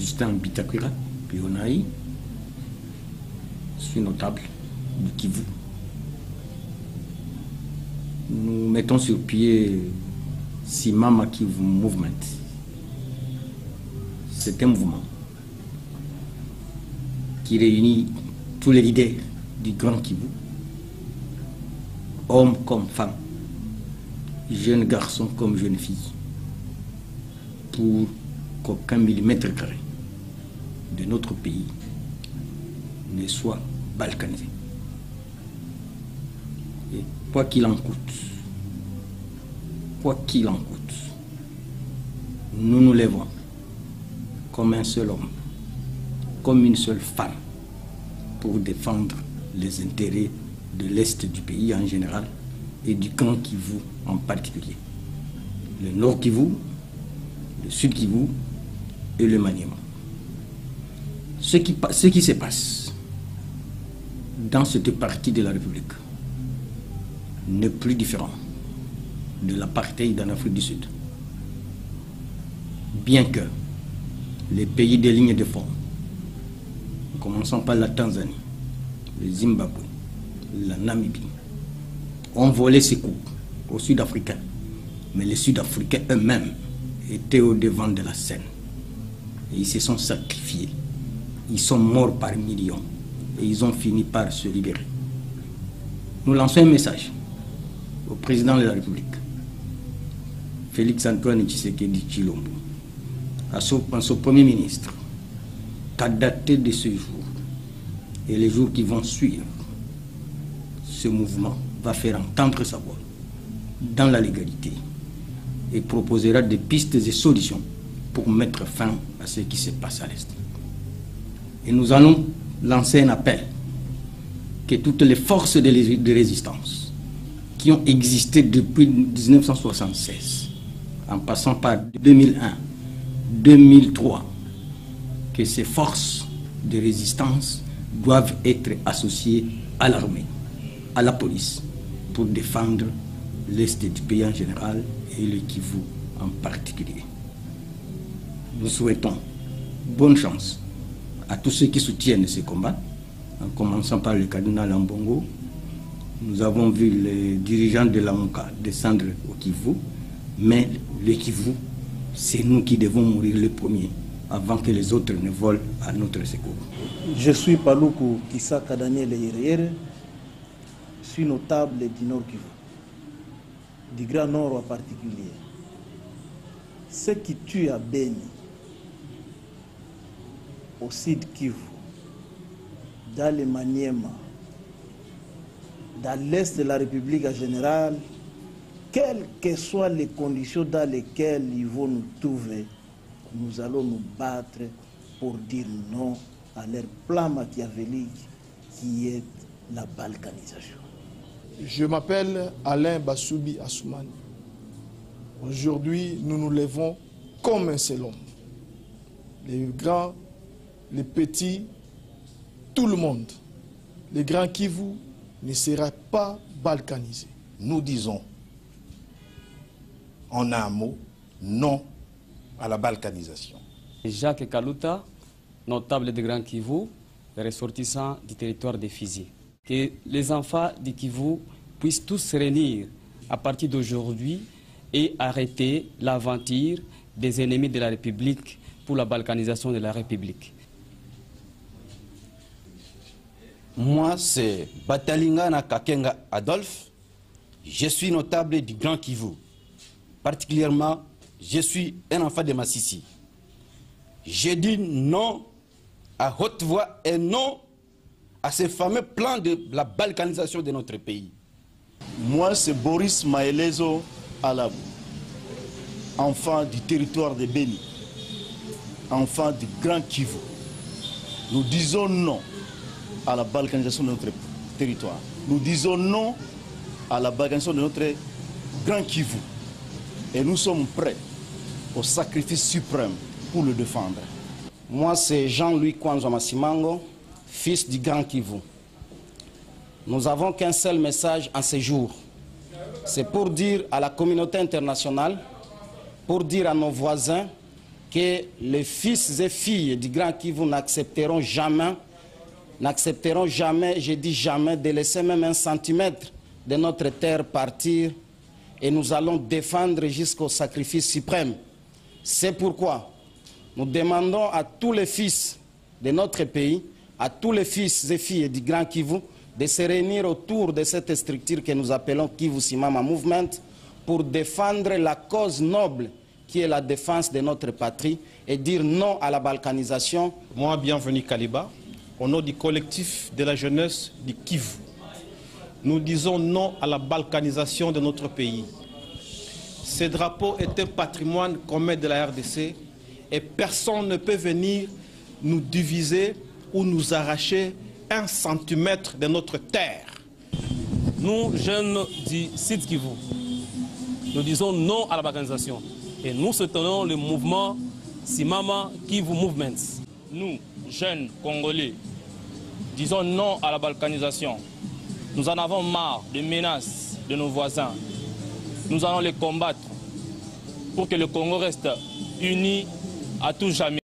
Justin Bitakwira, Pionaï. Je suis notable du Kivu. Nous mettons sur pied Simama Kivu Movement. C'est un mouvement qui réunit tous les leaders du Grand Kivu, hommes comme femmes, jeunes garçons comme jeunes filles, pour qu'aucun millimètre carré de notre pays ne soit balkanisé. Et quoi qu'il en coûte, nous nous lèvons comme un seul homme, comme une seule femme, pour défendre les intérêts de l'Est du pays en général et du camp Kivu en particulier. Le Nord Kivu, le Sud Kivu et le Maniema. Ce qui se passe dans cette partie de la République n'est plus différent de l'apartheid en Afrique du Sud. Bien que les pays des lignes de front, commençant par la Tanzanie, le Zimbabwe, la Namibie, ont volé ces coups aux Sud-Africains, mais les Sud-Africains eux-mêmes étaient au devant de la scène. Et ils se sont sacrifiés. Ils sont morts par millions. Et ils ont fini par se libérer. Nous lançons un message au président de la République, Félix Antoine Tshisekedi Tshilombo, à son premier ministre, qu'à dater de ce jour et les jours qui vont suivre, ce mouvement va faire entendre sa voix dans la légalité et proposera des pistes et solutions pour mettre fin à ce qui se passe à l'Est. Et nous allons lancer un appel que toutes les forces de résistance qui ont existé depuis 1976, en passant par 2001, 2003, que ces forces de résistance doivent être associées à l'armée, à la police, pour défendre l'Est du pays en général et le Kivu en particulier. Nous souhaitons bonne chance à tous ceux qui soutiennent ces combats, en commençant par le cardinal Ambongo. Nous avons vu les dirigeants de la MONUCA descendre au Kivu, mais le Kivu, c'est nous qui devons mourir le premier avant que les autres ne volent à notre secours. Je suis Paluku Kisaka Daniel Yerere, je suis notable du Nord Kivu, du Grand Nord en particulier. Ce qui tue à Beni, au Sud Kivu, dans le Maniema, dans l'Est de la République en général, quelles que soient les conditions dans lesquelles ils vont nous trouver, nous allons nous battre pour dire non à leur plan machiavélique qui est la balkanisation. Je m'appelle Alain Bassoubi Assoumani. Aujourd'hui, nous nous levons comme un seul homme. Les grands, les petits, tout le monde. Les grands Kivu ne sera pas balkanisé. Nous disons, en un mot, non à la balkanisation. Jacques Kaluta, notable de Grand Kivu, ressortissant du territoire des Fizi. Que les enfants du Kivu puissent tous se réunir à partir d'aujourd'hui et arrêter l'aventure des ennemis de la République pour la balkanisation de la République. Moi, c'est Batalingana Kakenga Adolphe. Je suis notable du Grand Kivu. Particulièrement, je suis un enfant de Massissi. Je dis non à haute voix et non à ce fameux plan de la balkanisation de notre pays. Moi, c'est Boris Maelezo Alabou, enfant du territoire de Beni, enfant du Grand Kivu. Nous disons non à la balkanisation de notre territoire. Nous disons non à la balkanisation de notre Grand Kivu. Et nous sommes prêts au sacrifice suprême pour le défendre. Moi, c'est Jean-Louis Kwanzwa Masimango, fils du Grand Kivu. Nous n'avons qu'un seul message en ce jour. C'est pour dire à la communauté internationale, pour dire à nos voisins que les fils et filles du Grand Kivu n'accepteront jamais, je dis jamais, de laisser même 1 centimètre de notre terre partir, et nous allons défendre jusqu'au sacrifice suprême. C'est pourquoi nous demandons à tous les fils de notre pays, à tous les fils et filles du Grand Kivu, de se réunir autour de cette structure que nous appelons Kivu Simama Movement pour défendre la cause noble qui est la défense de notre patrie et dire non à la balkanisation. Moi, bienvenue Kaliba, au nom du collectif de la jeunesse du Kivu. Nous disons non à la balkanisation de notre pays. Ce drapeau est un patrimoine commun de la RDC et personne ne peut venir nous diviser ou nous arracher 1 centimètre de notre terre. Nous, jeunes du Sud Kivu, nous disons non à la balkanisation et nous soutenons le mouvement Simama Kivu Movement. Nous, jeunes Congolais, disons non à la balkanisation. Nous en avons marre des menaces de nos voisins. Nous allons les combattre pour que le Congo reste uni à tout jamais.